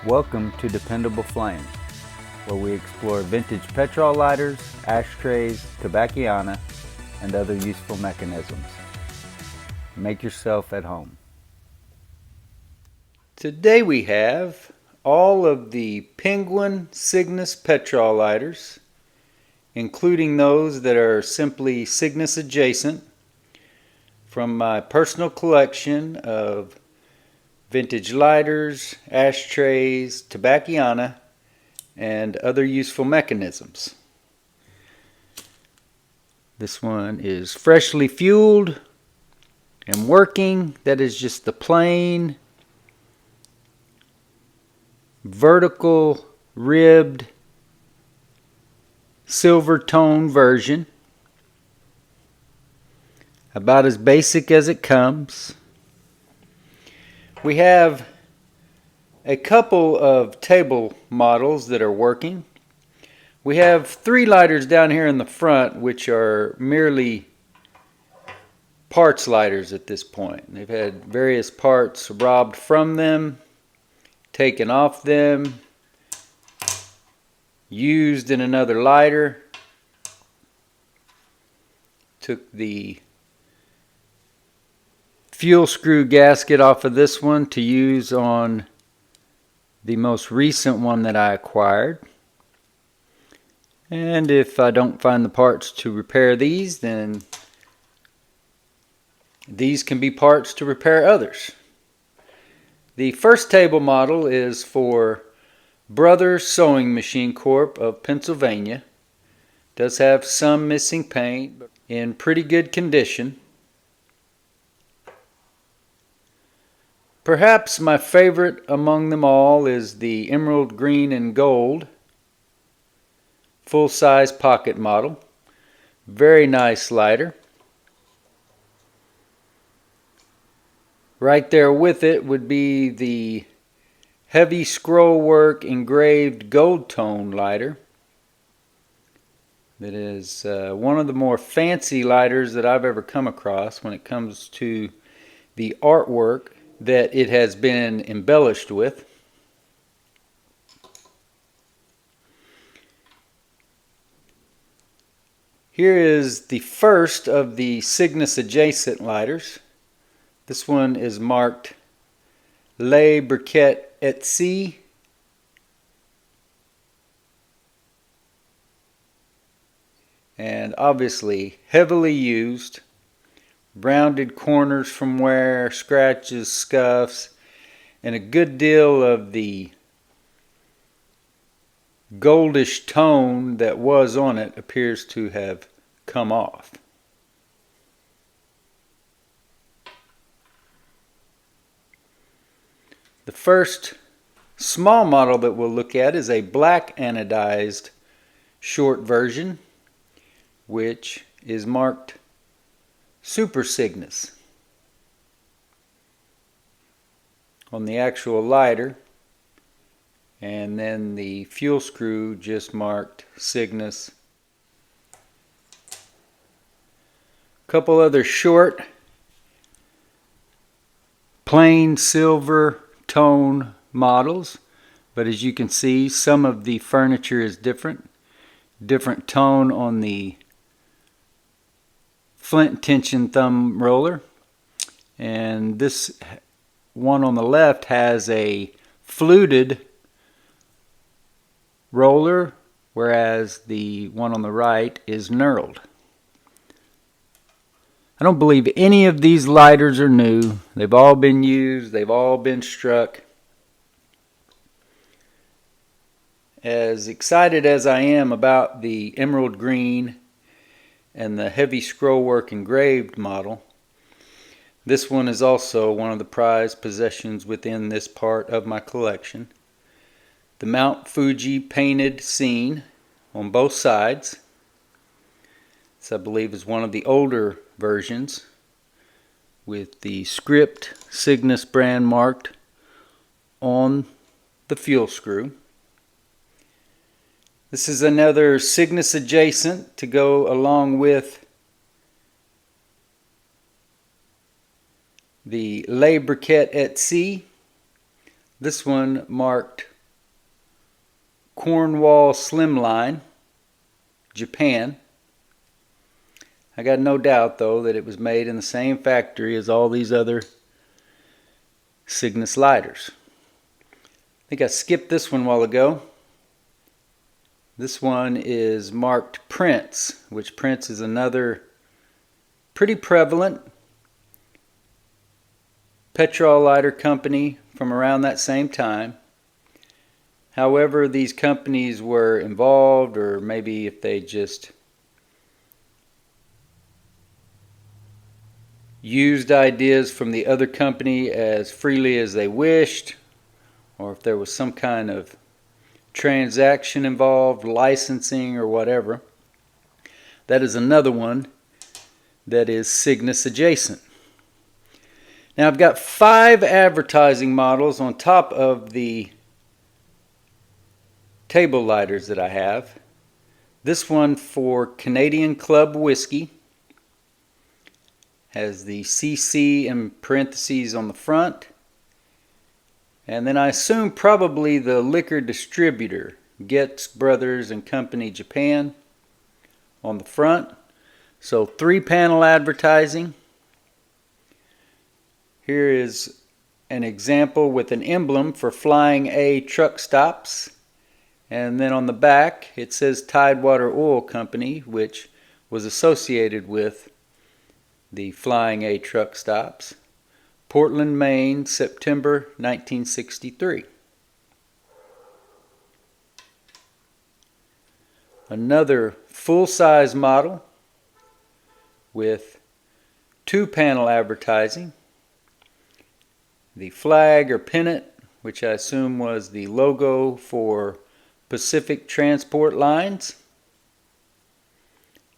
Welcome to Dependable Flame, where we explore vintage petrol lighters, ashtrays, Tobacciana, and other useful mechanisms. Make yourself at home. Today we have all of the Penguin Cygnus petrol lighters, including those that are simply Cygnus adjacent, from my personal collection of vintage lighters, ashtrays, Tobacciana, and other useful mechanisms. This one is freshly fueled and working. That is just the plain vertical ribbed silver tone version. About as basic as it comes. We have a couple of table models that are working. We have 3 lighters down here in the front, which are merely parts lighters at this point. They've had various parts robbed from them, taken off them, used in another lighter. Took the fuel screw gasket off of this one to use on the most recent one that I acquired. And if I don't find the parts to repair these, then these can be parts to repair others. The first table model is for Brothers Sewing Machine Corp of Pennsylvania. Does have some missing paint, but in pretty good condition. Perhaps my favorite among them all is the emerald green and gold full-size pocket model. Very nice lighter. Right there with it would be the heavy scroll work engraved gold tone lighter. That is one of the more fancy lighters that I've ever come across when it comes to the artwork that it has been embellished with. Here is the first of the Cygnus adjacent lighters. This one is marked Le Briquet et Cie. And obviously heavily used. Rounded corners from wear, scratches, scuffs, and a good deal of the goldish tone that was on it appears to have come off. The first small model that we'll look at is a black anodized short version, which is marked Super Cygnus on the actual lighter, and then the fuel screw just marked Cygnus. A couple other short plain silver tone models, but as you can see, some of the furniture is different tone on the flint tension thumb roller, and this one on the left has a fluted roller, whereas the one on the right is knurled. I don't believe any of these lighters are new. They've all been used, they've all been struck. As excited as I am about the emerald green and the heavy scrollwork engraved model, this one is also one of the prized possessions within this part of my collection. The Mount Fuji painted scene on both sides. This, I believe, is one of the older versions with the script Cygnus brand marked on the fuel screw. This is another Cygnus adjacent to go along with the Le Briquet et Cie This one marked Cornwall Slimline, Japan. I got no doubt though that it was made in the same factory as all these other Cygnus lighters. I think I skipped this one a while ago. This one is marked Prince, which Prince is another pretty prevalent Petrol lighter company from around that same time. However, these companies were involved, or maybe if they just used ideas from the other company as freely as they wished, or if there was some kind of transaction involved, licensing or whatever. That is another one that is Cygnus adjacent. Now I've got 5 advertising models on top of the table lighters that I have. This one for Canadian Club Whiskey has the CC in parentheses on the front. And then I assume probably the liquor distributor, Getz Brothers and Company Japan, on the front. So 3-panel advertising. Here is an example with an emblem for Flying A truck stops. And then on the back it says Tidewater Oil Company, which was associated with the Flying A truck stops. Portland, Maine, September 1963. Another full-size model with 2-panel advertising. The flag or pennant, which I assume was the logo for Pacific Transport Lines.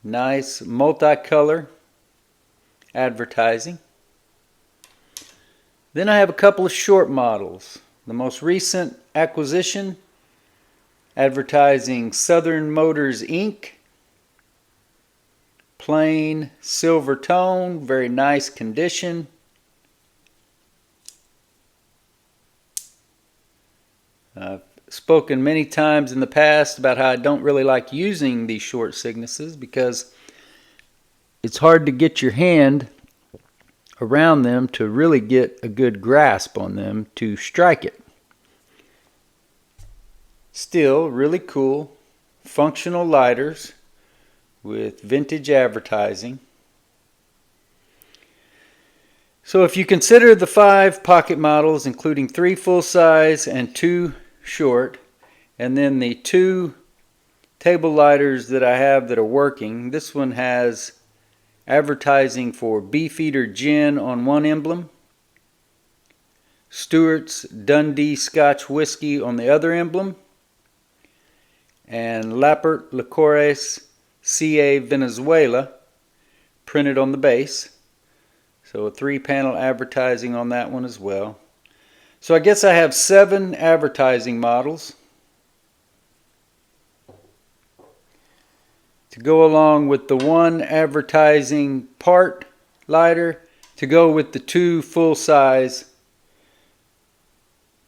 Nice multicolor advertising. Then I have a couple of short models. The most recent acquisition, advertising Southern Motors Inc. Plain silver tone, very nice condition. I've spoken many times in the past about how I don't really like using these short Cygnuses because it's hard to get your hand around them to really get a good grasp on them to strike it. Still really cool, functional lighters with vintage advertising. So if you consider the 5 pocket models, including 3 full-size and 2 short, and then the 2 table lighters that I have that are working, this one has advertising for Beefeater Gin on one emblem, Stewart's Dundee Scotch Whiskey on the other emblem, and Lapert Licores CA Venezuela printed on the base. So a 3-panel advertising on that one as well. So I guess I have 7 advertising models to go along with the 1 advertising part lighter to go with the 2 full-size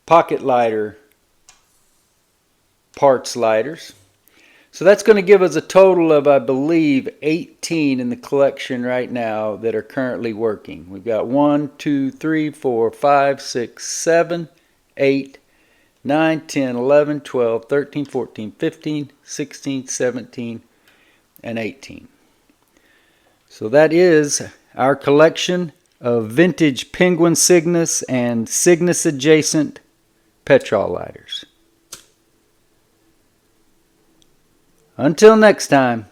pocket lighter parts lighters. So that's going to give us a total of, I believe, 18 in the collection right now that are currently working. We've got 1, 2, 3, 4, 5, 6, 7, 8, 9, 10, 11, 12, 13, 14, 15, 16, 17, and 18. So that is our collection of vintage Penguin Cygnus and Cygnus adjacent Petrol lighters. Until next time.